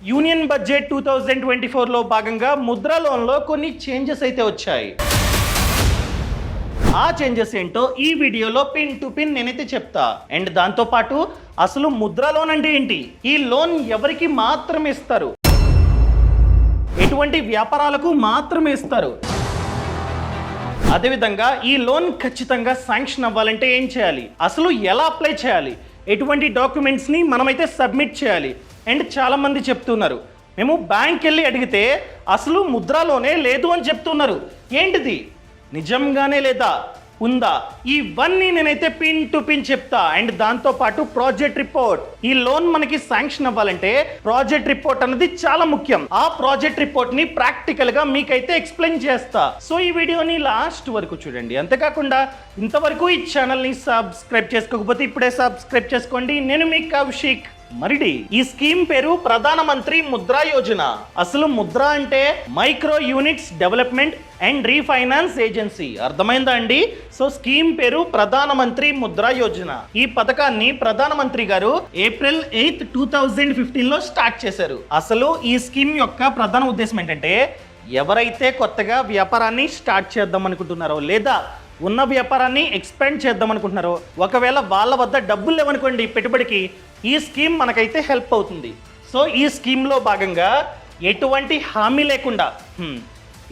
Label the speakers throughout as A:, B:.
A: Union budget 2024లో భాగంగా ముద్రా లోన్లో కొన్ని చేంజెస్ అయితే వచ్చాయి. ఆ చేంజెస్ ఏంటో ఈ వీడియోలో పిన్ టు పిన్ నేనైతే చెప్తా. అండ్ దాంతో పాటు అసలు ముద్రా లోన్ అంటే ఏంటి, ఈ లోన్ ఎవరికి మాత్రమే ఇస్తారు, ఎటువంటి వ్యాపారాలకు మాత్రమే ఇస్తారు, అదేవిధంగా ఈ లోన్ ఖచ్చితంగా శాంక్షన్ అవ్వాలంటే ఏం చేయాలి, అసలు ఎలా అప్లై చేయాలి, ఎటువంటి డాక్యుమెంట్స్ని మనమైతే సబ్మిట్ చేయాలి. అండ్ చాలామంది చెప్తున్నారు మేము బ్యాంక్ వెళ్ళి అడిగితే అసలు ముద్రాలోనే లేదు అని చెప్తున్నారు. ఏంటిది, నిజంగానే లేదా, ఉందా? ఇవన్నీ నేనైతే పిన్ టు పిన్ చెప్తా. అండ్ దాంతో పాటు ప్రాజెక్ట్ రిపోర్ట్, ఈ లోన్ మనకి శాంక్షన్ అవ్వాలంటే ప్రాజెక్ట్ రిపోర్ట్ అనేది చాలా ముఖ్యం. ఆ ప్రాజెక్ట్ రిపోర్ట్ ని ప్రాక్టికల్ గా మీకైతే ఎక్స్ప్లెయిన్ చేస్తా. సో ఈ వీడియోని లాస్ట్ వరకు చూడండి. అంతేకాకుండా ఇంతవరకు ఈ ఛానల్ ని సబ్స్క్రైబ్ చేసుకోకపోతే ఇప్పుడే సబ్స్క్రైబ్ చేసుకోండి. నేను మీ కౌశిక్ మరిడి. ఈ స్కీమ్ పేరు ప్రధానమంత్రి ముద్రా యోజన. అసలు ముద్రా అంటే micro units development and refinance agency. అర్థమైందా అండి? సో స్కీమ్ పేరు ప్రధానమంత్రి ముద్రా యోజన. ఈ పథకాన్ని ప్రధానమంత్రి గారు ఏప్రిల్ 8, 2015లో స్టార్ట్ చేశారు. అసలు ఈ స్కీమ్ యొక్క ప్రధాన ఉద్దేశం ఏంటంటే ఎవరైతే కొత్తగా వ్యాపారాన్ని స్టార్ట్ చేద్దాం అనుకుంటున్నారో లేదా ఉన్న వ్యాపారాన్ని ఎక్స్పాండ్ చేద్దాం అనుకుంటున్నారో, ఒకవేళ వాళ్ళ వద్ద డబ్బులు లేవనుకోండి పెట్టుబడికి, ఈ స్కీమ్ మనకైతే హెల్ప్ అవుతుంది. సో ఈ స్కీమ్లో భాగంగా ఎటువంటి హామీ లేకుండా,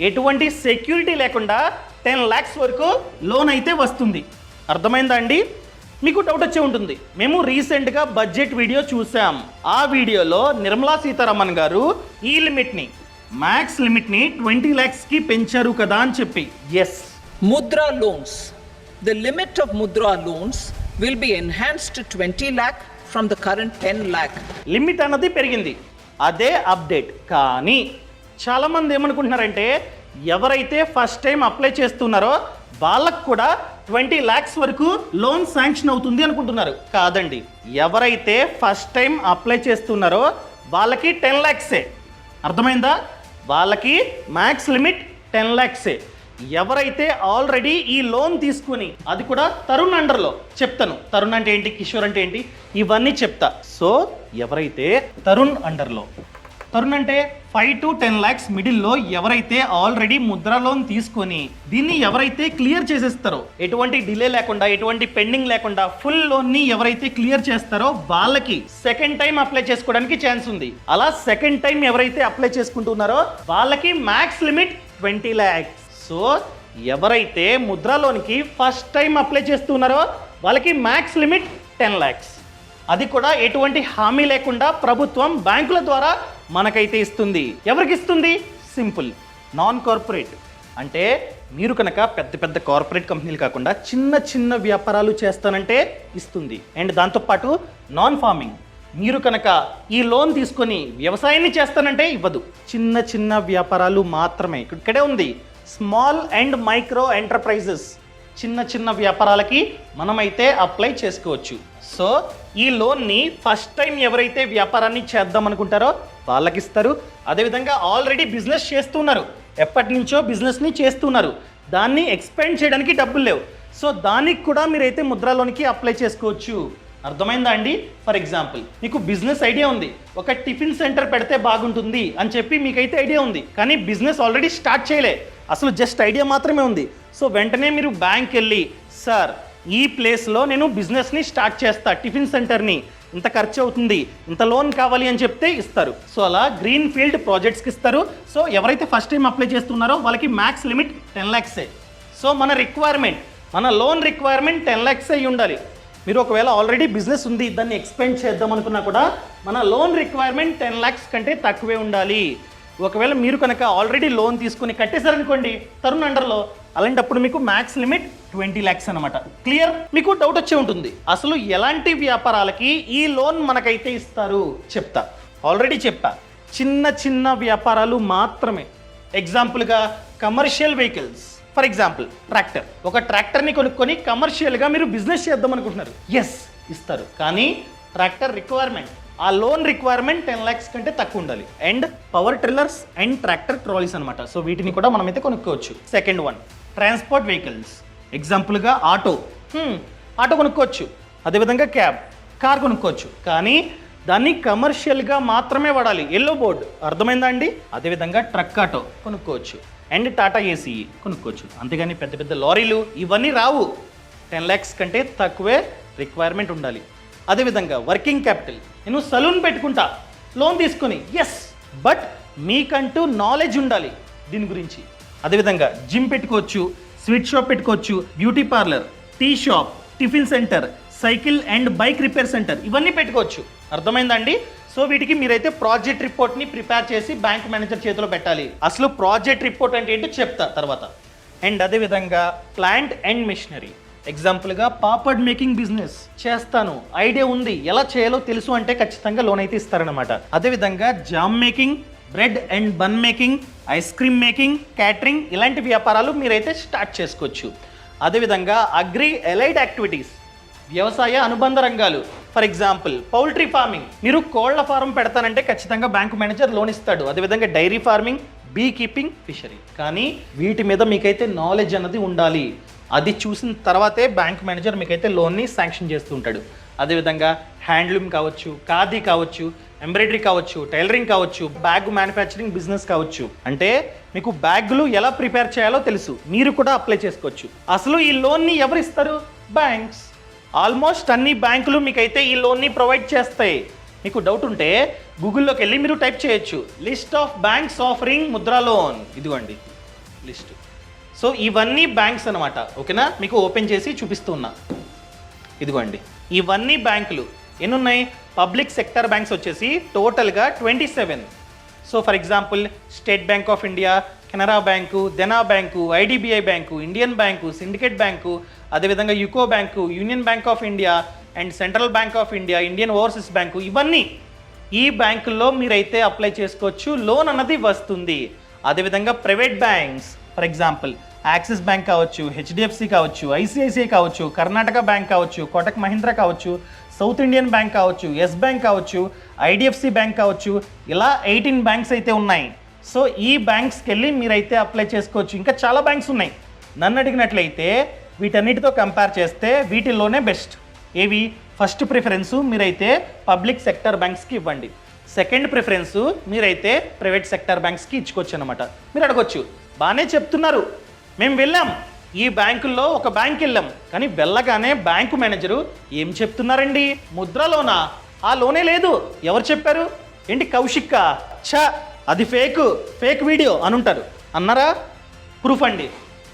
A: ఎటువంటి సెక్యూరిటీ లేకుండా 10 lakhs వరకు లోన్ అయితే వస్తుంది. అర్థమైందా అండి? మీకు డౌట్ వచ్చే ఉంటుంది, మేము రీసెంట్గా బడ్జెట్ వీడియో చూసాం. ఆ వీడియోలో నిర్మలా సీతారామన్ గారు ఈ లిమిట్ని, మ్యాక్స్ లిమిట్ని 20 lakhsకి పెంచారు కదా అని చెప్పి. Yes,
B: Mudra loans. The limit of Mudra loans will be enhanced to 20 lakh from the current 10 lakh.
A: Limit అన్నది పెరిగింది, అదే అప్డేట్. కానీ చాలామంది ఏమనుకుంటున్నారంటే ఎవరైతే ఫస్ట్ టైం అప్లై చేస్తున్నారో వాళ్ళకు కూడా 20 lakhs వరకు లోన్ శాంక్షన్ అవుతుంది అనుకుంటున్నారు. కాదండి, ఎవరైతే ఫస్ట్ టైం అప్లై చేస్తున్నారో వాళ్ళకి 10 lakhsే. అర్థమైందా? వాళ్ళకి మ్యాక్స్ లిమిట్ 10 lakhsే. ఎవరైతే ఆల్రెడీ ఈ లోన్ తీసుకుని, అది కూడా తరుణ్ అండర్లో చెప్తాను. తరుణ్ అంటే ఏంటి, కిషోర్ అంటే ఏంటి, ఇవన్నీ చెప్తా. సో ఎవరైతే తరుణ్ అండర్లో, తరుణ్ అంటే 5 to 10 lakhs మిడిల్లో ఎవరైతే ఆల్రెడీ ముద్రా లోన్ తీసుకొని దీన్ని ఎవరైతే క్లియర్ చేసేస్తారో, ఎటువంటి డిలే లేకుండా, ఎటువంటి పెండింగ్ లేకుండా ఫుల్ లోన్ని ఎవరైతే క్లియర్ చేస్తారో వాళ్ళకి సెకండ్ టైం అప్లై చేసుకోవడానికి ఛాన్స్ ఉంది. అలా సెకండ్ టైం ఎవరైతే అప్లై చేసుకుంటున్నారో వాళ్ళకి మ్యాక్స్ లిమిట్ 20 lakhs. సో ఎవరైతే ముద్రా లోన్కి ఫస్ట్ టైం అప్లై చేస్తున్నారో వాళ్ళకి మ్యాక్స్ లిమిట్ 10 lakhs. అది కూడా ఎటువంటి హామీ లేకుండా ప్రభుత్వం బ్యాంకుల ద్వారా మనకైతే ఇస్తుంది. ఎవరికి ఇస్తుంది? Simple, non corporate. అంటే మీరు కనుక పెద్ద పెద్ద కార్పొరేట్ కంపెనీలు కాకుండా చిన్న చిన్న వ్యాపారాలు చేస్తానంటే ఇస్తుంది. అండ్ దాంతోపాటు నాన్ ఫార్మింగ్, మీరు కనుక ఈ లోన్ తీసుకొని వ్యవసాయాన్ని చేస్తానంటే ఇవ్వదు. చిన్న చిన్న వ్యాపారాలు మాత్రమే. ఇక్కడే ఉంది, స్మాల్ అండ్ మైక్రో ఎంటర్ప్రైజెస్, చిన్న చిన్న వ్యాపారాలకి మనమైతే అప్లై చేసుకోవచ్చు. సో ఈ లోన్ని ఫస్ట్ టైం ఎవరైతే వ్యాపారాన్ని చేద్దాం అనుకుంటారో వాళ్ళకి ఇస్తారు. అదేవిధంగా ఆల్రెడీ బిజినెస్ చేస్తున్నారు, ఎప్పటి నుంచో బిజినెస్ని చేస్తున్నారు, దాన్ని ఎక్స్పాండ్ చేయడానికి డబ్బులు లేవు, సో దానికి కూడా మీరైతే ముద్రా లోన్కి అప్లై చేసుకోవచ్చు. అర్థమైందా అండి? ఫర్ ఎగ్జాంపుల్ మీకు బిజినెస్ ఐడియా ఉంది, ఒక టిఫిన్ సెంటర్ పెడితే బాగుంటుంది అని చెప్పి మీకైతే ఐడియా ఉంది, కానీ బిజినెస్ ఆల్రెడీ స్టార్ట్ చేయలే, అసలు జస్ట్ ఐడియా మాత్రమే ఉంది. సో వెంటనే మీరు బ్యాంక్ వెళ్ళి, సార్ ఈ ప్లేస్లో నేను బిజినెస్ని స్టార్ట్ చేస్తా, టిఫిన్ సెంటర్ని, ఇంత ఖర్చు అవుతుంది, ఇంత లోన్ కావాలి అని చెప్తే ఇస్తారు. సో అలా గ్రీన్ ఫీల్డ్ ప్రాజెక్ట్స్కి ఇస్తారు. సో ఎవరైతే ఫస్ట్ టైం అప్లై చేస్తున్నారో వాళ్ళకి మ్యాక్స్ లిమిట్ 10 lakhsే. సో మన రిక్వైర్మెంట్, మన లోన్ రిక్వైర్మెంట్ 10 lakhs అయి ఉండాలి. మీరు ఒకవేళ ఆల్రెడీ బిజినెస్ ఉంది, దాన్ని ఎక్స్పెండ్ చేద్దాం అనుకున్నా కూడా మన లోన్ రిక్వైర్మెంట్ 10 lakhs కంటే తక్కువే ఉండాలి. ఒకవేళ మీరు కనుక ఆల్రెడీ లోన్ తీసుకుని కట్టేశారనుకోండి తరుణ్ అండర్లో, అలాంటప్పుడు మీకు మ్యాక్స్ లిమిట్ 20 lakhs అనమాట. క్లియర్? మీకు డౌట్ వచ్చే ఉంటుంది, అసలు ఎలాంటి వ్యాపారాలకి ఈ లోన్ మనకైతే ఇస్తారు చెప్తా. ఆల్రెడీ చెప్పా, చిన్న చిన్న వ్యాపారాలు మాత్రమే. ఎగ్జాంపుల్గా commercial vehicles, for example tractor, ఒక ట్రాక్టర్ని కొనుక్కొని కమర్షియల్గా మీరు బిజినెస్ చేద్దాం అనుకుంటున్నారు, ఎస్ ఇస్తారు. కానీ ట్రాక్టర్ రిక్వైర్మెంట్, ఆ లోన్ రిక్వైర్మెంట్ 10 lakhs కంటే తక్కువ ఉండాలి. And power tillers and tractor trolleys అనమాట. సో వీటిని కూడా మనమైతే కొనుక్కోవచ్చు. సెకండ్ వన్, ట్రాన్స్పోర్ట్ వెహికల్స్, ఎగ్జాంపుల్గా ఆటో కొనుక్కోవచ్చు, అదేవిధంగా క్యాబ్, కార్ కొనుక్కోవచ్చు. కానీ దాన్ని కమర్షియల్గా మాత్రమే వాడాలి. ఎల్లో బోర్డ్ అర్థమైందా అండి? అదేవిధంగా ట్రక్ ఆటో కొనుక్కోవచ్చు అండ్ టాటా ఏసీ కొనుక్కోవచ్చు. అంతేగాని పెద్ద పెద్ద లారీలు ఇవన్నీ రావు. 10 lakhs కంటే తక్కువే రిక్వైర్మెంట్ ఉండాలి. అదేవిధంగా వర్కింగ్ క్యాపిటల్, నేను సలూన్ పెట్టుకుంటా లోన్ తీసుకొని, ఎస్, బట్ మీకంటూ నాలెడ్జ్ ఉండాలి దీని గురించి. అదేవిధంగా జిమ్ పెట్టుకోవచ్చు, స్వీట్ షాప్ పెట్టుకోవచ్చు, beauty parlour, tea shop, tiffin centre, cycle and bike repair centre ఇవన్నీ పెట్టుకోవచ్చు. అర్థమైందండి? సో వీటికి మీరైతే ప్రాజెక్ట్ రిపోర్ట్ని ప్రిపేర్ చేసి బ్యాంక్ మేనేజర్ చేతిలో పెట్టాలి. అసలు ప్రాజెక్ట్ రిపోర్ట్ అంటే ఏంటో చెప్తా తర్వాత. అండ్ అదేవిధంగా ప్లాంట్ అండ్ మెషినరీ, ఎగ్జాంపుల్గా పాపడ్ మేకింగ్ బిజినెస్ చేస్తాను, ఐడియా ఉంది, ఎలా చేయాలో తెలుసు అంటే ఖచ్చితంగా లోన్ అయితే ఇస్తారనమాట. అదేవిధంగా jam making, bread and bun making, ice cream making, catering ఇలాంటి వ్యాపారాలు మీరైతే స్టార్ట్ చేసుకోవచ్చు. అదేవిధంగా అగ్రి ఎలైడ్ యాక్టివిటీస్, వ్యవసాయ అనుబంధ రంగాలు, ఫర్ ఎగ్జాంపుల్ పౌల్ట్రీ ఫార్మింగ్, మీరు కోళ్ల ఫారం పెడతానంటే ఖచ్చితంగా బ్యాంకు మేనేజర్ లోన్ ఇస్తాడు. అదేవిధంగా dairy farming, bee keeping, fishery. కానీ వీటి మీద మీకైతే నాలెడ్జ్ అన్నది ఉండాలి. అది చూసిన తర్వాతే బ్యాంక్ మేనేజర్ మీకైతే లోన్ని శాంక్షన్ చేస్తూ ఉంటాడు. అదేవిధంగా హ్యాండ్లూమ్ కావచ్చు, ఖాదీ కావచ్చు, ఎంబ్రాయిడరీ కావచ్చు, టైలరింగ్ కావచ్చు, బ్యాగ్ మ్యానుఫ్యాక్చరింగ్ బిజినెస్ కావచ్చు. అంటే మీకు బ్యాగులు ఎలా ప్రిపేర్ చేయాలో తెలుసు, మీరు కూడా అప్లై చేసుకోవచ్చు. అసలు ఈ లోన్ని ఎవరు ఇస్తారు? బ్యాంక్స్. ఆల్మోస్ట్ అన్ని బ్యాంకులు మీకైతే ఈ లోన్ని ప్రొవైడ్ చేస్తాయి. మీకు డౌట్ ఉంటే గూగుల్లోకి వెళ్ళి మీరు టైప్ చేయొచ్చు, list of banks offering Mudra loan. ఇదిగోండి లిస్ట్. సో ఇవన్నీ బ్యాంక్స్ అనమాట. ఓకేనా? మీకు ఓపెన్ చేసి చూపిస్తున్నా. ఇదిగోండి ఇవన్నీ బ్యాంకులు ఎన్ని ఉన్నాయి? పబ్లిక్ సెక్టర్ బ్యాంక్స్ వచ్చేసి టోటల్గా 27. So for example State Bank of India, Canara Bank, Dena Bank, IDBI Bank, Indian Bank, Syndicate Bank, అదేవిధంగా UCO Bank, Union Bank of India and Central Bank of India, Indian Overseas Bank, ఇవన్నీ ఈ బ్యాంకుల్లో మీరైతే apply చేసుకోవచ్చు, loan అన్నది వస్తుంది. అదేవిధంగా private banks, for example axis bank కావచ్చు, హెచ్డిఎఫ్సి కావచ్చు, ఐసిఐసిఐ కావచ్చు, కర్ణాటక బ్యాంక్ కావచ్చు, కోటక్ మహీంద్రా కావచ్చు, సౌత్ ఇండియన్ బ్యాంక్ కావచ్చు, ఎస్ బ్యాంక్ కావచ్చు, ఐడిఎఫ్సి బ్యాంక్ కావచ్చు, ఇలా 18 బ్యాంక్స్ అయితే ఉన్నాయి. సో ఈ బ్యాంక్స్కి వెళ్ళి మీరైతే అప్లై చేసుకోవచ్చు. ఇంకా చాలా బ్యాంక్స్ ఉన్నాయి. నన్ను అడిగినట్లయితే వీటన్నిటితో కంపేర్ చేస్తే వీటిల్లోనే బెస్ట్. ఏవి? ఫస్ట్ ప్రిఫరెన్సు మీరైతే పబ్లిక్ సెక్టర్ బ్యాంక్స్కి ఇవ్వండి. సెకండ్ ప్రిఫరెన్సు మీరైతే ప్రైవేట్ సెక్టర్ బ్యాంక్స్కి ఇచ్చుకోవచ్చు అనమాట. మీరు అడగొచ్చు, బాగానే చెప్తున్నారు, మేము వెళ్ళాం ఈ బ్యాంకుల్లో ఒక బ్యాంక్ వెళ్ళాం, కానీ వెళ్ళగానే బ్యాంకు మేనేజరు ఏం చెప్తున్నారండి, ముద్ర లోనా? ఆ లోనే లేదు. ఎవరు చెప్పారు? ఏంటి కౌశిక్క? ఛా, అది ఫేక్ వీడియో అని ఉంటారు. అన్నారా? ప్రూఫ్ అండి,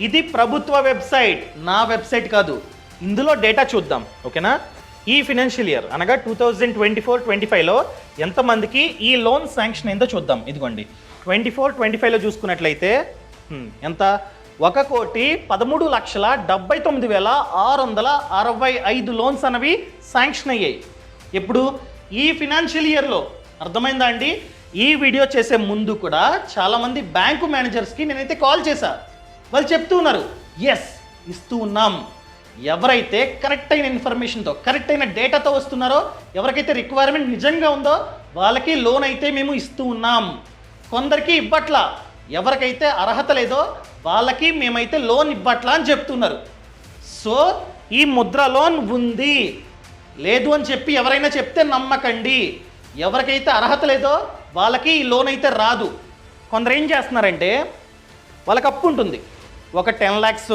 A: ఇది ప్రభుత్వ వెబ్సైట్, నా వెబ్సైట్ కాదు. ఇందులో డేటా చూద్దాం. ఓకేనా? ఈ ఫినాన్షియల్ ఇయర్ అనగా 2024-25లో ఎంతమందికి ఈ లోన్ శాంక్షన్ అయిందో చూద్దాం. ఇదిగోండి 24-25లో చూసుకున్నట్లయితే ఎంత? 1,79,665 లోన్స్ అనేవి శాంక్షన్ అయ్యాయి. ఎప్పుడు? ఈ ఫినాన్షియల్ ఇయర్లో. అర్థమైందా అండి? ఈ వీడియో చేసే ముందు కూడా చాలామంది బ్యాంకు మేనేజర్స్కి నేనైతే కాల్ చేశా. వాళ్ళు చెప్తూ ఉన్నారు, ఎస్ ఇస్తూ ఉన్నాం. ఎవరైతే కరెక్ట్ అయిన ఇన్ఫర్మేషన్తో, కరెక్ట్ అయిన డేటాతో వస్తున్నారో, ఎవరికైతే రిక్వైర్మెంట్ నిజంగా ఉందో వాళ్ళకి లోన్ అయితే మేము ఇస్తూ ఉన్నాం. కొందరికి ఇవ్వట్లా, ఎవరికైతే అర్హత లేదో వాళ్ళకి మేమైతే లోన్ ఇవ్వట్లా అని చెప్తున్నారు. సో ఈ ముద్ర లోన్ ఉంది, లేదు అని చెప్పి ఎవరైనా చెప్తే నమ్మకండి. ఎవరికైతే అర్హత లేదో వాళ్ళకి ఈ లోన్ అయితే రాదు. కొందరు ఏం చేస్తున్నారంటే, వాళ్ళకి అప్పు ఉంటుంది, ఒక 10 lakhs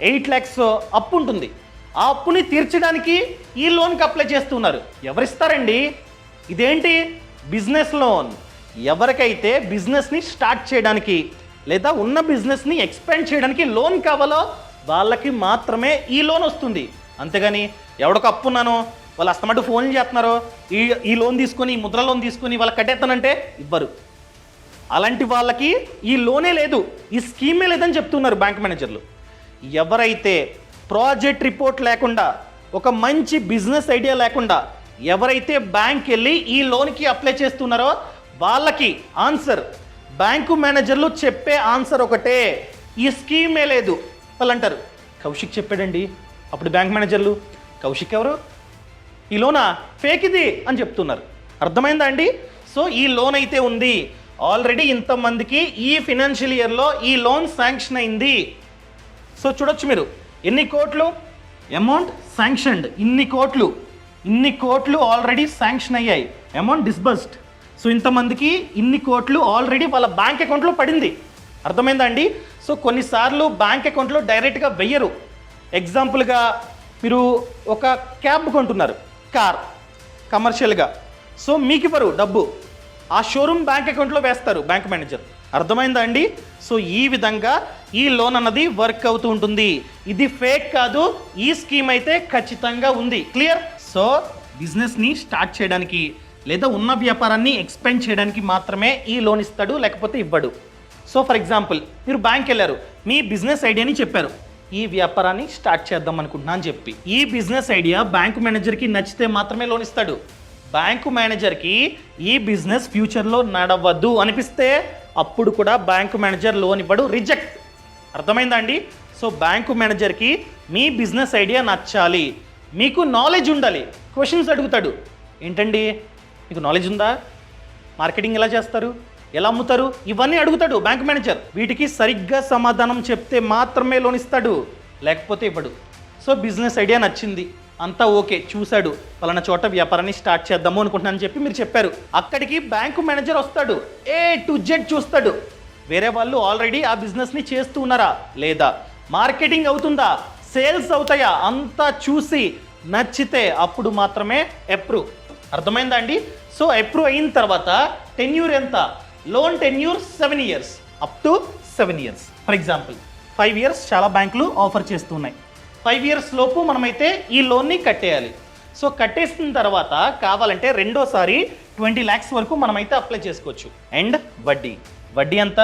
A: 8 lakhs అప్పు ఉంటుంది. ఆ అప్పుని తీర్చడానికి ఈ లోన్కి అప్లై చేస్తున్నారు. ఎవరిస్తారండి? ఇదేంటి? Business loan. ఎవరికైతే బిజినెస్ని స్టార్ట్ చేయడానికి లేదా ఉన్న బిజినెస్ని ఎక్స్పాండ్ చేయడానికి లోన్ కావాలో వాళ్ళకి మాత్రమే ఈ లోన్ వస్తుంది. అంతేగాని ఎవడికి అప్పు ఉన్నానో వాళ్ళు అస్తమట్టు ఫోన్ చేస్తున్నారో ఈ లోన్ తీసుకొని, ఈ ముద్ర లోన్ తీసుకొని వాళ్ళకి కట్టేస్తానంటే ఇవ్వరు. అలాంటి వాళ్ళకి ఈ లోనే లేదు, ఈ స్కీమే లేదని చెప్తున్నారు బ్యాంక్ మేనేజర్లు. ఎవరైతే ప్రాజెక్ట్ రిపోర్ట్ లేకుండా, ఒక మంచి బిజినెస్ ఐడియా లేకుండా ఎవరైతే బ్యాంక్ వెళ్ళి ఈ లోన్కి అప్లై చేస్తున్నారో వాళ్ళకి ఆన్సర్, బ్యాంకు మేనేజర్లు చెప్పే ఆన్సర్ ఒకటే, ఈ స్కీమే లేదు. వాళ్ళు అంటారు, కౌశిక్ చెప్పాడండి. అప్పుడు బ్యాంక్ మేనేజర్లు, కౌశిక్ ఎవరు? ఈ లోనా? ఫేక్ ఇది అని చెప్తున్నారు. అర్థమైందా అండి? సో ఈ లోన్ అయితే ఉంది. ఆల్రెడీ ఇంతమందికి ఈ ఫినాన్షియల్ ఇయర్లో ఈ లోన్ శాంక్షన్ అయింది. సో చూడొచ్చు మీరు ఎన్ని కోట్లు అమౌంట్ శాంక్షన్డ్, ఇన్ని కోట్లు. ఇన్ని కోట్లు ఆల్రెడీ శాంక్షన్ అయ్యాయి, అమౌంట్ డిస్బర్స్డ్. సో ఇంతమందికి ఇన్ని కోట్లు ఆల్రెడీ వాళ్ళ బ్యాంక్ అకౌంట్లో పడింది. అర్థమైందా అండి? సో కొన్నిసార్లు బ్యాంక్ అకౌంట్లో డైరెక్ట్గా వెయ్యరు. ఎగ్జాంపుల్గా మీరు ఒక క్యాబ్ కొంటున్నారు, కార్ కమర్షియల్గా, సో మీకు ఇవ్వరు డబ్బు, ఆ షోరూమ్ బ్యాంక్ అకౌంట్లో వేస్తారు బ్యాంక్ మేనేజర్. అర్థమైందా అండి? సో ఈ విధంగా ఈ లోన్ అన్నది వర్క్ అవుతూ ఉంటుంది. ఇది ఫేక్ కాదు, ఈ స్కీమ్ అయితే ఖచ్చితంగా ఉంది. క్లియర్? సో బిజినెస్ని స్టార్ట్ చేయడానికి లేదా ఉన్న వ్యాపారాన్ని ఎక్స్పెండ్ చేయడానికి మాత్రమే ఈ లోన్ ఇస్తాడు, లేకపోతే ఇవ్వడు. సో ఫర్ ఎగ్జాంపుల్ మీరు బ్యాంక్ వెళ్ళారు, మీ బిజినెస్ ఐడియాని చెప్పారు, ఈ వ్యాపారాన్ని స్టార్ట్ చేద్దాం అనుకుంటున్నా అని చెప్పి. ఈ బిజినెస్ ఐడియా బ్యాంకు మేనేజర్కి నచ్చితే మాత్రమే లోన్ ఇస్తాడు. బ్యాంకు మేనేజర్కి ఈ బిజినెస్ ఫ్యూచర్లో నడవద్దు అనిపిస్తే అప్పుడు కూడా బ్యాంకు మేనేజర్ లోన్ ఇవ్వడు, రిజెక్ట్. అర్థమైందా అండి? సో బ్యాంకు మేనేజర్కి మీ బిజినెస్ ఐడియా నచ్చాలి, మీకు నాలెడ్జ్ ఉండాలి. క్వశ్చన్స్ అడుగుతాడు, ఏంటండి మీకు నాలెడ్జ్ ఉందా, మార్కెటింగ్ ఎలా చేస్తారు, ఎలా అమ్ముతారు, ఇవన్నీ అడుగుతాడు బ్యాంక్ మేనేజర్. వీటికి సరిగ్గా సమాధానం చెప్తే మాత్రమే లోన్ ఇస్తాడు, లేకపోతే ఇవ్వడు. సో బిజినెస్ ఐడియా నచ్చింది, అంతా ఓకే, చూశాడు, పలానా చోట వ్యాపారాన్ని స్టార్ట్ చేద్దాము అనుకుంటున్నాను చెప్పి మీరు చెప్పారు. అక్కడికి బ్యాంకు మేనేజర్ వస్తాడు, A to Z చూస్తాడు. వేరే వాళ్ళు ఆల్రెడీ ఆ బిజినెస్ని చేస్తూ ఉన్నారా లేదా, మార్కెటింగ్ అవుతుందా, సేల్స్ అవుతాయా, అంతా చూసి నచ్చితే అప్పుడు మాత్రమే అప్రూవ్. అర్థమైందా అండి? సో అప్రూవ్ అయిన తర్వాత టెన్యూర్ ఎంత, loan tenure 7 years, up to 7 years. For example 5 years చాలా బ్యాంకులు ఆఫర్ చేస్తున్నాయి. 5 years లోపు మనమైతే ఈ లోన్ని కట్టేయాలి. సో కట్టేసిన తర్వాత కావాలంటే రెండోసారి 20 lakhs వరకు మనమైతే అప్లై చేసుకోవచ్చు. అండ్ వడ్డీ ఎంత,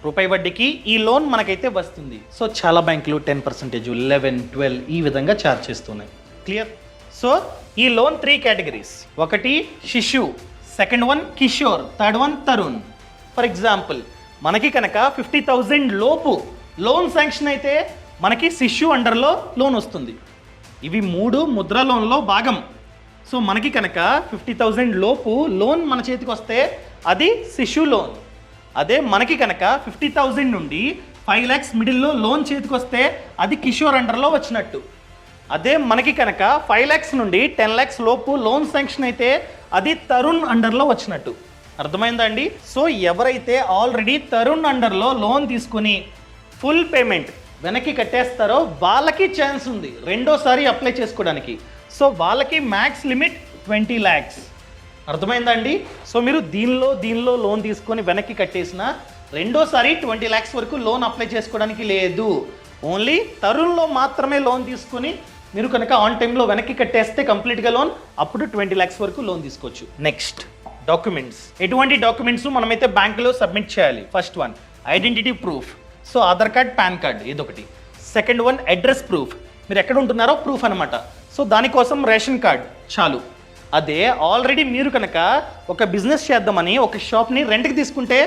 A: రూపాయి వడ్డీకి ఈ లోన్ మనకైతే వస్తుంది. సో చాలా బ్యాంకులు 10%, 11, 12 ఈ విధంగా ఛార్జ్ చేస్తున్నాయి. క్లియర్? సో ఈ లోన్ 3 categories. ఒకటి శిశు, second one Kishore, third one Tarun. For example మనకి కనుక 50,000 లోపు లోన్ శాంక్షన్ అయితే మనకి శిశు అండర్లో లోన్ వస్తుంది. ఇవి 3 ముద్రా లోన్లో భాగం. సో మనకి కనుక 50,000 లోపు లోన్ మన చేతికి వస్తే అది శిశు లోన్. అదే మనకి కనుక 50,000 నుండి 5 lakhs మిడిల్లో లోన్ చేతికి వస్తే అది కిషోర్ అండర్లో వచ్చినట్టు. అదే మనకి కనుక 5 lakhs నుండి 10 lakhs లోపు లోన్ శాంక్షన్ అయితే అది తరుణ్ అండర్లో వచ్చినట్టు. అర్థమైందా అండి? సో ఎవరైతే ఆల్రెడీ తరుణ్ అండర్లో లోన్ తీసుకుని ఫుల్ పేమెంట్ వెనక్కి కట్టేస్తారో వాళ్ళకి ఛాన్స్ ఉంది రెండోసారి అప్లై చేసుకోవడానికి. సో వాళ్ళకి మ్యాక్స్ లిమిట్ 20 lakhs. అర్థమైందా అండి? సో మీరు దీనిలో లోన్ తీసుకొని వెనక్కి కట్టేసిన రెండోసారి 20 lakhs వరకు లోన్ అప్లై చేసుకోవడానికి లేదు. ఓన్లీ తరుణ్లో మాత్రమే లోన్ తీసుకొని మీరు కనుక ఆన్ టైంలో వెనక్కి కట్టేస్తే కంప్లీట్గా లోన్, అప్పుడు 20 lakhs వరకు లోన్ తీసుకోవచ్చు. Next documents. ఎటువంటి డాక్యుమెంట్స్ మనమైతే బ్యాంకులో సబ్మిట్ చేయాలి? First one identity proof. So Aadhaar card, pan card ఇదొకటి. సెకండ్ వన్ అడ్రస్ ప్రూఫ్, మీరు ఎక్కడ ఉంటున్నారో ప్రూఫ్ అనమాట. సో దానికోసం రేషన్ కార్డ్ చాలు. అదే ఆల్రెడీ మీరు కనుక ఒక బిజినెస్ చేద్దామని ఒక షాప్ని రెంట్కి తీసుకుంటే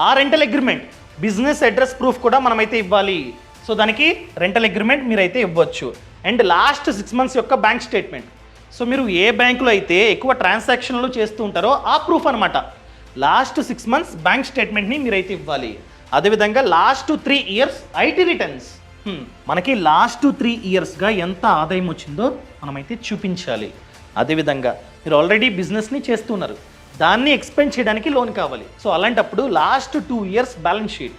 A: ఆ rental agreement, business address proof కూడా మనమైతే ఇవ్వాలి. సో దానికి రెంటల్ అగ్రిమెంట్ మీరైతే ఇవ్వచ్చు. అండ్ లాస్ట్ 6 months యొక్క బ్యాంక్ స్టేట్మెంట్. సో మీరు ఏ బ్యాంకులో అయితే ఎక్కువ ట్రాన్సాక్షన్లు చేస్తూ ఉంటారో ఆ ప్రూఫ్ అనమాట. లాస్ట్ 6 months బ్యాంక్ స్టేట్మెంట్ని మీరైతే ఇవ్వాలి. అదేవిధంగా లాస్ట్ 3 years ఐటీ రిటర్న్స్. మనకి లాస్ట్ 3 yearsగా ఎంత ఆదాయం వచ్చిందో మనమైతే చూపించాలి. అదేవిధంగా మీరు ఆల్రెడీ బిజినెస్ని చేస్తున్నారు, దాన్ని ఎక్స్పెండ్ చేయడానికి లోన్ కావాలి. సో అలాంటప్పుడు last 2 years balance sheet,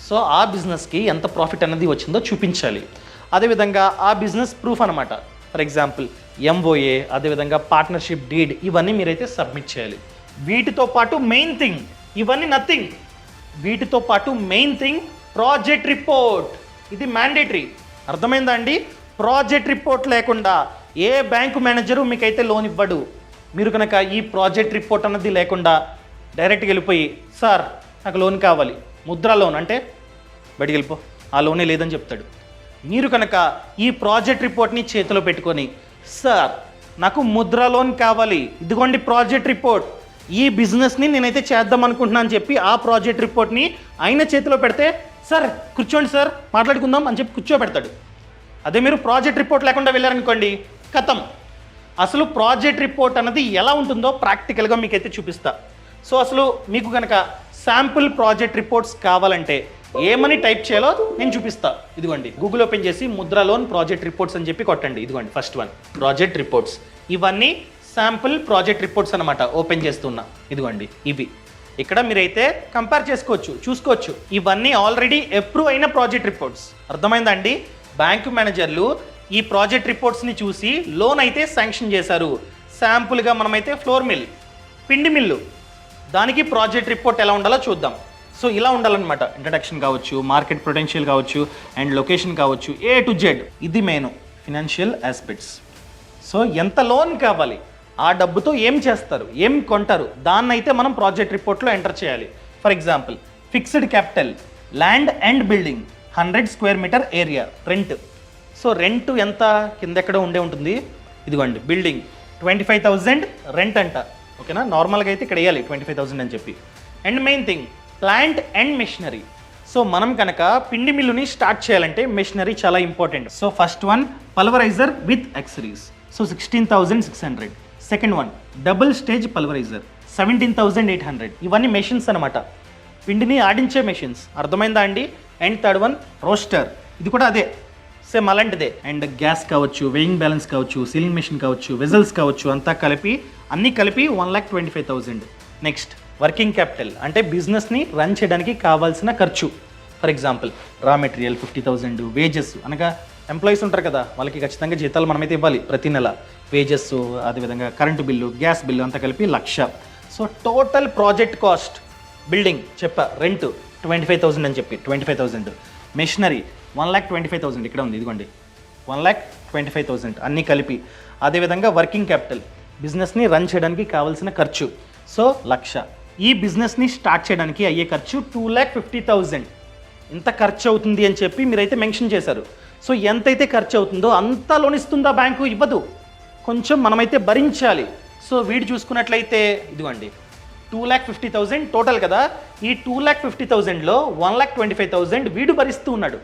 A: so ఆ బిజినెస్కి ఎంత ప్రాఫిట్ అనేది వచ్చిందో చూపించాలి. అదేవిధంగా ఆ బిజినెస్ ప్రూఫ్ అనమాట. ఫర్ ఎగ్జాంపుల్ MOA, అదేవిధంగా పార్ట్నర్షిప్ డీడ్, ఇవన్నీ మీరైతే సబ్మిట్ చేయాలి. వీటితో పాటు మెయిన్ థింగ్, ఇవన్నీ నథింగ్, వీటితో పాటు మెయిన్ థింగ్ ప్రాజెక్ట్ రిపోర్ట్. ఇది మ్యాండేటరీ. అర్థమైందా అండి? ప్రాజెక్ట్ రిపోర్ట్ లేకుండా ఏ బ్యాంకు మేనేజరు మీకైతే లోన్ ఇవ్వడు. మీరు కనుక ఈ ప్రాజెక్ట్ రిపోర్ట్ అన్నది లేకుండా డైరెక్ట్గా వెళ్ళిపోయి, సార్ నాకు లోన్ కావాలి, ముద్రా లోన్ అంటే బయటికి వెళ్ళిపో, ఆ లోనే లేదని చెప్తాడు. మీరు కనుక ఈ ప్రాజెక్ట్ రిపోర్ట్ని చేతిలో పెట్టుకొని, సార్ నాకు ముద్రా లోన్ కావాలి, ఇదిగోండి ప్రాజెక్ట్ రిపోర్ట్, ఈ బిజినెస్ని నేనైతే చేద్దాం అనుకుంటున్నాను అని చెప్పి ఆ ప్రాజెక్ట్ రిపోర్ట్ని ఆయన చేతిలో పెడితే, సార్ కూర్చోండి సార్ మాట్లాడుకుందాం అని చెప్పి కూర్చోబెడతాడు. అదే మీరు ప్రాజెక్ట్ రిపోర్ట్ లేకుండా వెళ్ళారనుకోండి, కథం. అసలు ప్రాజెక్ట్ రిపోర్ట్ అన్నది ఎలా ఉంటుందో ప్రాక్టికల్గా మీకైతే చూపిస్తా. సో అసలు మీకు కనుక శాంపుల్ ప్రాజెక్ట్ రిపోర్ట్స్ కావాలంటే ఏమని టైప్ చేయాలో నేను చూపిస్తా. ఇదిగోండి గూగుల్ ఓపెన్ చేసి ముద్రా లోన్ ప్రాజెక్ట్ రిపోర్ట్స్ అని చెప్పి కొట్టండి. ఇదిగోండి ఫస్ట్ వన్ ప్రాజెక్ట్ రిపోర్ట్స్. ఇవన్నీ శాంపుల్ ప్రాజెక్ట్ రిపోర్ట్స్ అనమాట. ఓపెన్ చేస్తున్నా, ఇదిగోండి ఇవి. ఇక్కడ మీరైతే కంపేర్ చేసుకోవచ్చు, చూసుకోవచ్చు. ఇవన్నీ ఆల్రెడీ అప్రూవ్ అయిన ప్రాజెక్ట్ రిపోర్ట్స్. అర్థమైందా అండి? బ్యాంకు మేనేజర్లు ఈ ప్రాజెక్ట్ రిపోర్ట్స్ని చూసి లోన్ అయితే శాంక్షన్ చేశారు. శాంపుల్గా మనమైతే ఫ్లోర్ మిల్, పిండి మిల్లు, దానికి ప్రాజెక్ట్ రిపోర్ట్ ఎలా ఉండాలో చూద్దాం. సో ఇలా ఉండాలన్నమాట. ఇంట్రడక్షన్ కావచ్చు, మార్కెట్ పొటెన్షియల్ కావచ్చు, అండ్ లొకేషన్ కావచ్చు, A to Z. ఇది మెయిన్ ఫినాన్షియల్ ఆస్పెక్ట్స్. సో ఎంత లోన్ కావాలి, ఆ డబ్బుతో ఏం చేస్తారు, ఏం కొంటారు, దాన్ని అయితే మనం ప్రాజెక్ట్ రిపోర్ట్లో ఎంటర్ చేయాలి. For example fixed capital, land and building, 100 square metre area, rent. So rent ఎంత, కింద ఎక్కడో ఉండే ఉంటుంది, ఇదిగోండి బిల్డింగ్ 25,000 రెంట్ అంట. ఓకేనా, నార్మల్గా అయితే ఇక్కడ వేయాలి 25,000 అని చెప్పి. And main thing plant and machinery. So మనం కనుక పిండి మిల్లుని స్టార్ట్ చేయాలంటే మెషినరీ చాలా important. So first one pulverizer with accessories, so 16,600. Second one double stage pulverizer, 17,800. ఇవన్నీ మెషిన్స్ అనమాట, పిండిని ఆడించే మెషిన్స్. అర్థమైందా అండి? అండ్ థర్డ్ వన్ రోస్టర్, ఇది కూడా అదే, సేమ్ అలాంటిదే. అండ్ గ్యాస్ కావచ్చు, వెయింగ్ బ్యాలెన్స్ కావచ్చు, సీలింగ్ మెషిన్ కావచ్చు, వెజల్స్ కావచ్చు, అంతా కలిపి అన్నీ కలిపి 1,25,000. నెక్స్ట్ వర్కింగ్ క్యాపిటల్, అంటే బిజినెస్ని రన్ చేయడానికి కావాల్సిన ఖర్చు. For example raw material 50,000, wages అనగా ఎంప్లాయీస్ ఉంటారు కదా, వాళ్ళకి ఖచ్చితంగా జీతాలు మనమైతే ఇవ్వాలి ప్రతి నెల, వేజెస్, అదేవిధంగా కరెంటు బిల్లు, గ్యాస్ బిల్లు అంతా కలిపి 1,00,000. So total project cost, building చెప్పా, రెంట్ 25,000 అని చెప్పి 25,000, మెషినరీ 1,25,000 ఇక్కడ ఉంది, ఇదిగోండి 1,25,000 అన్నీ కలిపి. అదేవిధంగా వర్కింగ్ క్యాపిటల్, బిజినెస్ని రన్ చేయడానికి కావాల్సిన ఖర్చు, సో 1,00,000. ఈ బిజినెస్ని స్టార్ట్ చేయడానికి అయ్యే ఖర్చు 2,50,000. ఇంత ఖర్చు అవుతుంది అని చెప్పి మీరైతే మెన్షన్ చేశారు. సో ఎంతైతే ఖర్చు అవుతుందో అంత లోన్ ఇస్తుందా బ్యాంకు? ఇవ్వదు, కొంచెం మనమైతే భరించాలి. సో వీడు చూసుకున్నట్లయితే ఇదిగోండి 2,50,000 టోటల్ కదా, ఈ 2,50,000లో 1,25,000 వీడు భరిస్తూ ఉన్నాడు.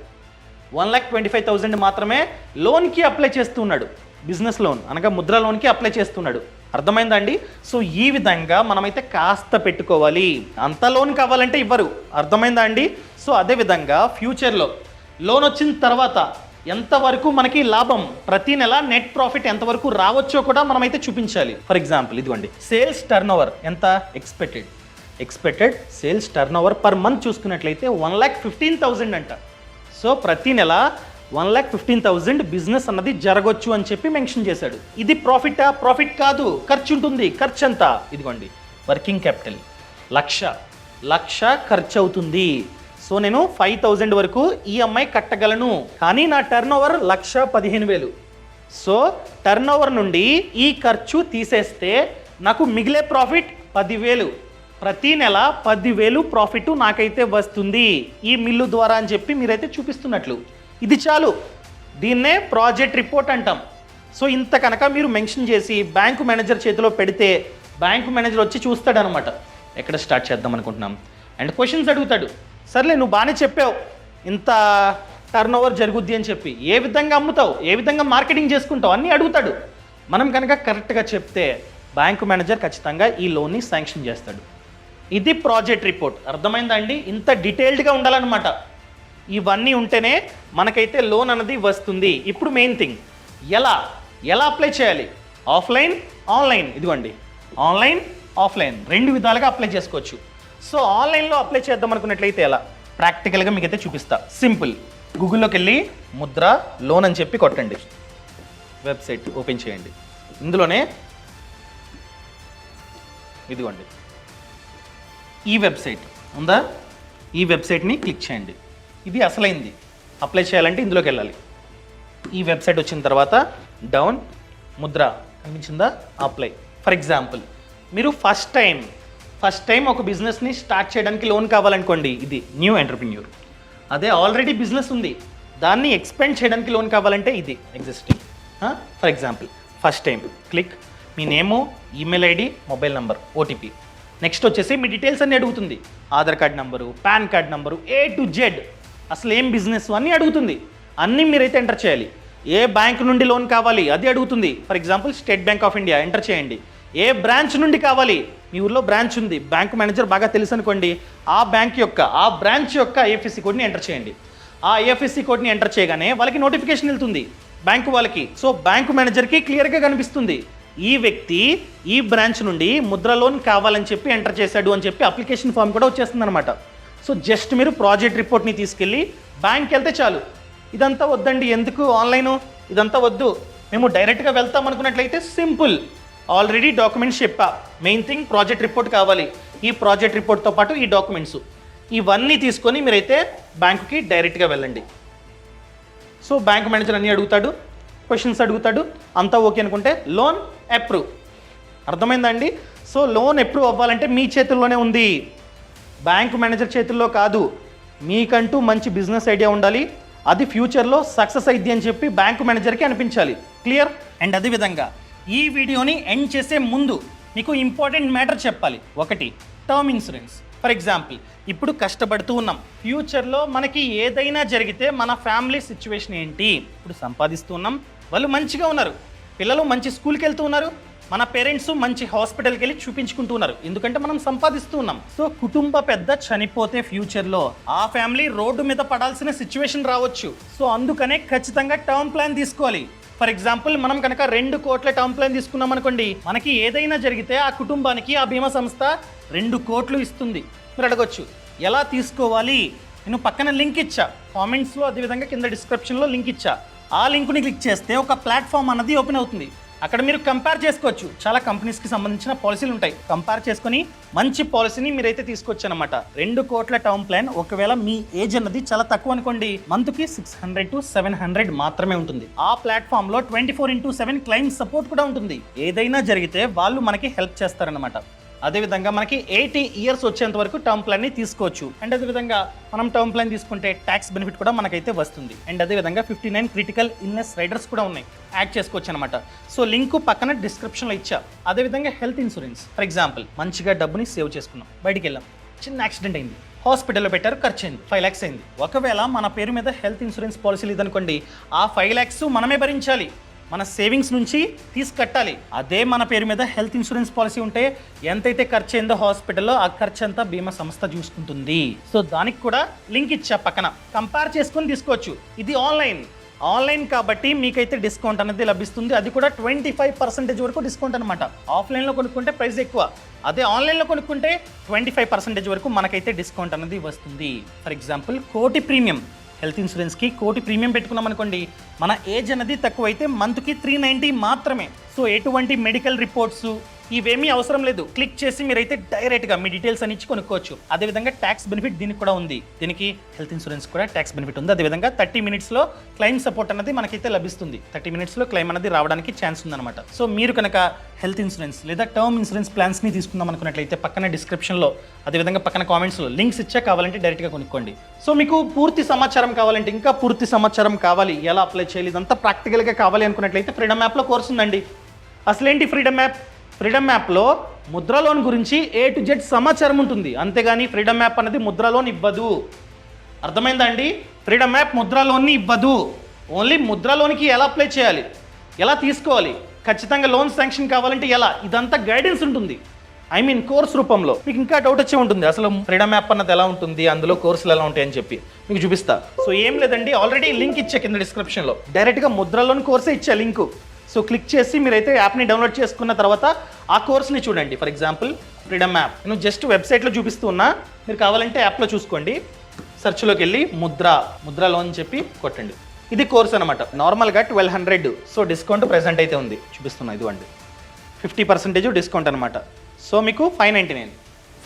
A: 1,25,000 మాత్రమే లోన్కి అప్లై చేస్తూ ఉన్నాడు, బిజినెస్ లోన్ అనగా ముద్ర లోన్కి అప్లై చేస్తున్నాడు. అర్థమైందా అండి? సో ఈ విధంగా మనమైతే కాస్త పెట్టుకోవాలి, అంత లోన్ కావాలంటే ఇవ్వరు. అర్థమైందా అండి? సో అదేవిధంగా ఫ్యూచర్లో లోన్ వచ్చిన తర్వాత ఎంతవరకు మనకి లాభం, ప్రతి నెల నెట్ ప్రాఫిట్ ఎంతవరకు రావచ్చో కూడా మనమైతే చూపించాలి. ఫర్ ఎగ్జాంపుల్ ఇదిగోండి సేల్స్ టర్న్ ఓవర్ ఎంత, expected sales turn over per month చూసుకున్నట్లయితే 1,15,000 అంట. సో ప్రతి నెల 1,15,000 బిజినెస్ అన్నది జరగవచ్చు అని చెప్పి మెన్షన్ చేశాడు. ఇది ప్రాఫిటా? ప్రాఫిట్ కాదు, ఖర్చు ఉంటుంది. ఖర్చు ఎంత, ఇదిగోండి వర్కింగ్ క్యాపిటల్ 1,00,000 ఖర్చు అవుతుంది. సో నేను 5,000 వరకు ఈఎంఐ కట్టగలను, కానీ నా turn over 1,15,000. So turn over నుండి ఈ ఖర్చు తీసేస్తే నాకు మిగిలే ప్రాఫిట్ 10,000. ప్రతి నెల 10,000 ప్రాఫిట్ నాకైతే వస్తుంది ఈ మిల్లు ద్వారా అని చెప్పి మీరైతే చూపిస్తున్నట్లు. ఇది చాలు, దీన్నే ప్రాజెక్ట్ రిపోర్ట్ అంటాం. సో ఇంత కనుక మీరు మెన్షన్ చేసి బ్యాంకు మేనేజర్ చేతిలో పెడితే బ్యాంకు మేనేజర్ వచ్చి చూస్తాడనమాట, ఎక్కడ స్టార్ట్ చేద్దాం అనుకుంటున్నాం, అండ్ క్వశ్చన్స్ అడుగుతాడు. సర్లే నువ్వు బాగానే చెప్పావు, ఇంత టర్న్ ఓవర్ జరుగుద్ది అని చెప్పి, ఏ విధంగా అమ్ముతావు, ఏ విధంగా మార్కెటింగ్ చేసుకుంటావు అన్నీ అడుగుతాడు. మనం కనుక కరెక్ట్గా చెప్తే బ్యాంకు మేనేజర్ ఖచ్చితంగా ఈ లోన్ని శాంక్షన్ చేస్తాడు. ఇది ప్రాజెక్ట్ రిపోర్ట్. అర్థమైందా అండి? ఇంత డీటెయిల్డ్గా ఉండాలన్నమాట. ఇవన్నీ ఉంటేనే మనకైతే లోన్ అన్నది వస్తుంది. ఇప్పుడు మెయిన్ థింగ్ ఎలా అప్లై చేయాలి, ఆఫ్లైన్ ఆన్లైన్. ఇదిగోండి ఆన్లైన్ ఆఫ్లైన్ రెండు విధాలుగా అప్లై చేసుకోవచ్చు. సో ఆన్లైన్లో అప్లై చేద్దాం అనుకున్నట్లయితే ఎలా, ప్రాక్టికల్గా మీకైతే చూపిస్తా. సింపుల్, గూగుల్లోకి వెళ్ళి ముద్ర లోన్ అని చెప్పి కొట్టండి, వెబ్సైట్ ఓపెన్ చేయండి. ఇందులోనే ఇదిగోండి ఈ వెబ్సైట్ ఉందా, ఈ వెబ్సైట్ని క్లిక్ చేయండి. ఇది అసలైంది. అప్లై చేయాలంటే ఇందులోకి వెళ్ళాలి. ఈ వెబ్సైట్ వచ్చిన తర్వాత డౌన్ ముద్ర కనిపించిందా, అప్లై. ఫర్ ఎగ్జాంపుల్ మీరు ఫస్ట్ టైం ఒక బిజినెస్ని స్టార్ట్ చేయడానికి లోన్ కావాలనుకోండి, ఇది న్యూ ఎంటర్ప్రెన్యూర్. అదే ఆల్రెడీ బిజినెస్ ఉంది దాన్ని ఎక్స్పెండ్ చేయడానికి లోన్ కావాలంటే ఇది existing. For example first time click, me name, email ID, mobile number, OTP. Next వచ్చేసి మీ డీటెయిల్స్ అన్నీ అడుగుతుంది, Aadhaar card number, pan card number, A to Z, అసలు ఏం బిజినెస్ అన్నీ అడుగుతుంది. అన్నీ మీరైతే ఎంటర్ చేయాలి. ఏ బ్యాంక్ నుండి లోన్ కావాలి అది అడుగుతుంది. For example State Bank of India enter చేయండి. ఏ బ్రాంచ్ నుండి కావాలి, మీ ఊర్లో బ్రాంచ్ ఉంది, బ్యాంక్ మేనేజర్ బాగా తెలుసు అనుకోండి, ఆ బ్రాంచ్ యొక్క ఐఎఫ్ఎస్సి కోడ్ని ఎంటర్ చేయండి. ఆ ఐఎఫ్ఎస్సి కోడ్ని ఎంటర్ చేయగానే వాళ్ళకి నోటిఫికేషన్ వెళ్తుంది బ్యాంకు వాళ్ళకి. సో బ్యాంకు మేనేజర్కి క్లియర్గా కనిపిస్తుంది ఈ వ్యక్తి ఈ బ్రాంచ్ నుండి ముద్ర లోన్ కావాలని చెప్పి ఎంటర్ చేశాడు అని చెప్పి అప్లికేషన్ ఫామ్ కూడా వచ్చేస్తుంది అనమాట. సో జస్ట్ మీరు ప్రాజెక్ట్ రిపోర్ట్ని తీసుకెళ్ళి బ్యాంక్కి వెళ్తే చాలు. ఇదంతా వద్దండి, ఎందుకు ఆన్లైను, ఇదంతా వద్దు, మేము డైరెక్ట్గా వెళ్తాం అనుకున్నట్లయితే సింపుల్. ఆల్రెడీ డాక్యుమెంట్స్ చెప్పా, మెయిన్ థింగ్ ప్రాజెక్ట్ రిపోర్ట్ కావాలి. ఈ ప్రాజెక్ట్ రిపోర్ట్తో పాటు ఈ డాక్యుమెంట్స్ ఇవన్నీ తీసుకొని మీరైతే బ్యాంకుకి డైరెక్ట్గా వెళ్ళండి. సో బ్యాంక్ మేనేజర్ అన్నీ అడుగుతాడు, క్వశ్చన్స్ అడుగుతాడు, అంతా ఓకే అనుకుంటే లోన్ అప్రూవ్. అర్థమైందండి? సో లోన్ అప్రూవ్ అవ్వాలంటే మీ చేతుల్లోనే ఉంది, బ్యాంక్ మేనేజర్ చేతుల్లో కాదు. మీకంటూ మంచి బిజినెస్ ఐడియా ఉండాలి, అది ఫ్యూచర్లో సక్సెస్ అయింది అని చెప్పి బ్యాంక్ మేనేజర్కి అనిపించాలి. క్లియర్? అండ్ అదేవిధంగా ఈ వీడియోని ఎండ్ చేసే ముందు మీకు ఇంపార్టెంట్ మ్యాటర్ చెప్పాలి. ఒకటి, టర్మ్ ఇన్సూరెన్స్. ఫర్ ఎగ్జాంపుల్, ఇప్పుడు కష్టపడుతూ ఉన్నాం, ఫ్యూచర్లో మనకి ఏదైనా జరిగితే మన ఫ్యామిలీ సిచ్యువేషన్ ఏంటి? ఇప్పుడు సంపాదిస్తూ ఉన్నాం, వాళ్ళు మంచిగా ఉన్నారు, పిల్లలు మంచి స్కూల్కి వెళ్తూ ఉన్నారు, మన పేరెంట్స్ మంచి హాస్పిటల్కి వెళ్ళి చూపించుకుంటూ ఉన్నారు, ఎందుకంటే మనం సంపాదిస్తూ ఉన్నాం. సో కుటుంబ పెద్ద చనిపోతే ఫ్యూచర్లో ఆ ఫ్యామిలీ రోడ్డు మీద పడాల్సిన సిచ్యువేషన్ రావచ్చు. సో అందుకనే ఖచ్చితంగా టర్మ్ ప్లాన్ తీసుకోవాలి. ఫర్ ఎగ్జాంపుల్, మనం కనుక 2 కోట్ల టర్మ్ ప్లాన్ తీసుకున్నాం అనుకోండి, మనకి ఏదైనా జరిగితే ఆ కుటుంబానికి ఆ బీమా సంస్థ 2 కోట్లు ఇస్తుంది. మీరు అడగొచ్చు ఎలా తీసుకోవాలి, నేను పక్కన లింక్ ఇచ్చా కామెంట్స్లో, అదేవిధంగా కింద డిస్క్రిప్షన్లో లింక్ ఇచ్చా. ఆ లింక్ని క్లిక్ చేస్తే ఒక ప్లాట్ఫామ్ అన్నది ఓపెన్ అవుతుంది. అక్కడ మీరు కంపేర్ చేసుకోవచ్చు, చాలా కంపెనీస్కి సంబంధించిన పాలసీలు ఉంటాయి. కంపేర్ చేసుకొని మంచి పాలసీని మీరైతే తీసుకోవచ్చు అనమాట. 2 కోట్ల టర్మ్ ప్లాన్, ఒకవేళ మీ ఏజ్ అన్నది చాలా తక్కువ అనుకోండి, మంత్కి 600 to 700 మాత్రమే ఉంటుంది. ఆ ప్లాట్ఫామ్లో 24/7 క్లైమ్ సపోర్ట్ కూడా ఉంటుంది. ఏదైనా జరిగితే వాళ్ళు మనకి హెల్ప్ చేస్తారనమాట. అదేవిధంగా మనకి 80 years వచ్చేంత వరకు టర్మ్ ప్లాన్ని తీసుకోవచ్చు. అండ్ అదేవిధంగా మనం టర్మ్ ప్లాన్ తీసుకుంటే ట్యాక్స్ బెనిఫిట్ కూడా మనకైతే వస్తుంది. అండ్ అదేవిధంగా 59 క్రిటికల్ ఇల్నెస్ రైడర్స్ కూడా ఉన్నాయి, యాడ్ చేసుకోవచ్చు అనమాట. సో లింక్ పక్కన డిస్క్రిప్షన్లో ఇచ్చా. అదేవిధంగా హెల్త్ ఇన్సూరెన్స్. ఫర్ ఎగ్జాంపుల్, మంచిగా డబ్బుని సేవ్ చేసుకున్నాం, బయటికి వెళ్ళాం, చిన్న యాక్సిడెంట్ అయింది, హాస్పిటల్లో పెట్టారు, ఖర్చు అయింది, 5 lakhs అయింది. ఒకవేళ మన పేరు మీద హెల్త్ ఇన్సూరెన్స్ పాలసీ లేదనుకోండి, ఆ 5 lakhs మనమే భరించాలి, మన సేవింగ్స్ నుంచి తీసి కట్టాలి. అదే మన పేరు మీద హెల్త్ ఇన్సూరెన్స్ పాలసీ ఉంటే ఎంతైతే ఖర్చు అయిందో హాస్పిటల్లో, ఆ ఖర్చు అంతా బీమా సంస్థ చూసుకుంటుంది. సో దానికి కూడా లింక్ ఇచ్చా పక్కన, కంపేర్ చేసుకొని తీసుకోవచ్చు. ఇది ఆన్లైన్ కాబట్టి మీకైతే డిస్కౌంట్ అనేది లభిస్తుంది, అది కూడా 25% వరకు డిస్కౌంట్ అనమాట. ఆఫ్లైన్లో కొనుక్కుంటే ప్రైస్ ఎక్కువ, అదే ఆన్లైన్లో కొనుక్కుంటే 25% వరకు మనకైతే డిస్కౌంట్ అనేది వస్తుంది. ఫర్ ఎగ్జాంపుల్, 1 కోటి ప్రీమియం హెల్త్ ఇన్సూరెన్స్కి 1 కోటి ప్రీమియం పెట్టుకున్నాం అనుకోండి, మన ఏజ్ అనేది తక్కువైతే మంత్కి 390 మాత్రమే. సో ఎటువంటి మెడికల్ రిపోర్ట్స్ ఇవేమీ అవసరం లేదు, క్లిక్ చేసి మీరైతే డైరెక్ట్గా మీ డీటెయిల్స్ అని ఇచ్చి కొనుక్కోవచ్చు. అదేవిధంగా ట్యాక్స్ బెనిఫిట్ దీనికి కూడా ఉంది, దీనికి హెల్త్ ఇన్సూరెన్స్ కూడా ట్యాక్స్ బెనిఫిట్ ఉంది. అదేవిధంగా 30 minutesలో క్లైమ్ సపోర్ట్ అనేది మనకైతే లభిస్తుంది. 30 minutesలో క్లైమ్ అనేది రావడానికి ఛాన్స్ ఉందన్నమాట. సో మీరు కనుక హెల్త్ ఇన్సూరెన్స్ లేదా టర్మ్ ఇన్సూరెన్స్ ప్లాన్స్ని తీసుకుందాం అనుకున్నట్లయితే పక్కన డిస్క్రిప్షన్లో, అదేవిధంగా పక్కన కామెంట్స్లో లింక్స్ ఇచ్చా, కావాలంటే డైరెక్ట్గా కొనుక్కోండి. సో మీకు పూర్తి సమాచారం కావాలంటే, ఇంకా పూర్తి సమాచారం కావాలి, ఎలా అప్లై చేయాలి, ఇదంతా ప్రాక్టికల్గా కావాలి అనుకున్నట్లయితే ఫ్రీడమ్ యాప్లో కోర్స్ ఉందండి. అసలేంటి ఫ్రీడమ్ యాప్? ఫ్రీడమ్ యాప్లో ముద్ర లోన్ గురించి A to Z సమాచారం ఉంటుంది, అంతేగాని ఫ్రీడమ్ యాప్ అనేది ముద్ర లోన్ ఇవ్వదు. అర్థమైందా అండి? ఫ్రీడమ్ యాప్ ముద్ర లోన్ని ఇవ్వదు. ఓన్లీ ముద్ర లోన్కి ఎలా అప్లై చేయాలి, ఎలా తీసుకోవాలి, ఖచ్చితంగా లోన్ శాంక్షన్ కావాలంటే ఎలా, ఇదంతా గైడెన్స్ ఉంటుంది. కోర్స్ రూపంలో. మీకు ఇంకా డౌట్ వచ్చే ఉంటుంది, అసలు ఫ్రీడమ్ యాప్ అన్నది ఎలా ఉంటుంది, అందులో కోర్సులు ఎలా ఉంటాయని చెప్పి మీకు చూపిస్తా. సో ఏం లేదండి, ఆల్రెడీ లింక్ ఇచ్చా కింద డిస్క్రిప్షన్లో, డైరెక్ట్గా ముద్ర లోన్ కోర్సే ఇచ్చా లింకు. సో క్లిక్ చేసి మీరైతే యాప్ని డౌన్లోడ్ చేసుకున్న తర్వాత ఆ కోర్స్ని చూడండి. ఫర్ ఎగ్జాంపుల్, ఫ్రీడమ్ యాప్ నేను జస్ట్ వెబ్సైట్లో చూపిస్తూ ఉన్నా, మీరు కావాలంటే యాప్లో చూసుకోండి. సెర్చ్లోకి వెళ్ళి ముద్ర లోన్ చెప్పి కొట్టండి. ఇది కోర్స్ అనమాట. నార్మల్గా 1200, సో డిస్కౌంట్ ప్రెజెంట్ అయితే ఉంది, చూపిస్తున్నా, ఇదిగోండి 50% డిస్కౌంట్ అనమాట. సో మీకు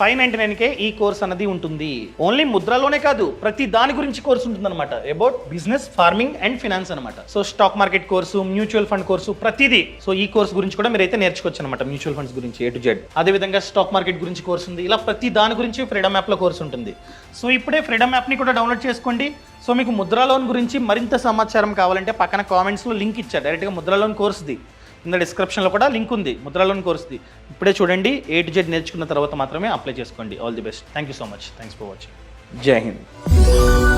A: 599కే ఈ కోర్స్ అనేది ఉంటుంది. ఓన్లీ ముద్రలోనే కాదు, ప్రతి దాని గురించి కోర్స్ ఉంటుంది అనమాట, about business, farming and finance అనమాట. So stock market course, mutual fund course, ప్రతిదీ. సో ఈ కోర్స్ గురించి కూడా మీరైతే నేర్చుకోవచ్చు అనమాట, మ్యూచువల్ ఫండ్స్ గురించి A to Z. అదేవిధంగా స్టాక్ మార్కెట్ గురించి కోర్స్ ఉంది. ఇలా ప్రతి దాని గురించి ఫ్రీడమ్ యాప్లో కోర్స్ ఉంటుంది. సో ఇప్పుడే ఫ్రీడమ్ యాప్ని కూడా డౌన్లోడ్ చేసుకోండి. సో మీకు ముద్ర లోన్ గురించి మరింత సమాచారం కావాలంటే పక్కన కామెంట్స్లో లింక్ ఇచ్చా, డైరెక్ట్గా ముద్ర లోన్ కోర్స్ది. కింద డిస్క్రిప్షన్లో కూడా లింక్ ఉంది ముద్ర లోన్ కోర్స్ది. ఇప్పుడే చూడండి, A to Z నేర్చుకున్న తర్వాత మాత్రమే అప్లై చేసుకోండి. All the best. Thank you so much. Thanks for watching. జై హింద్.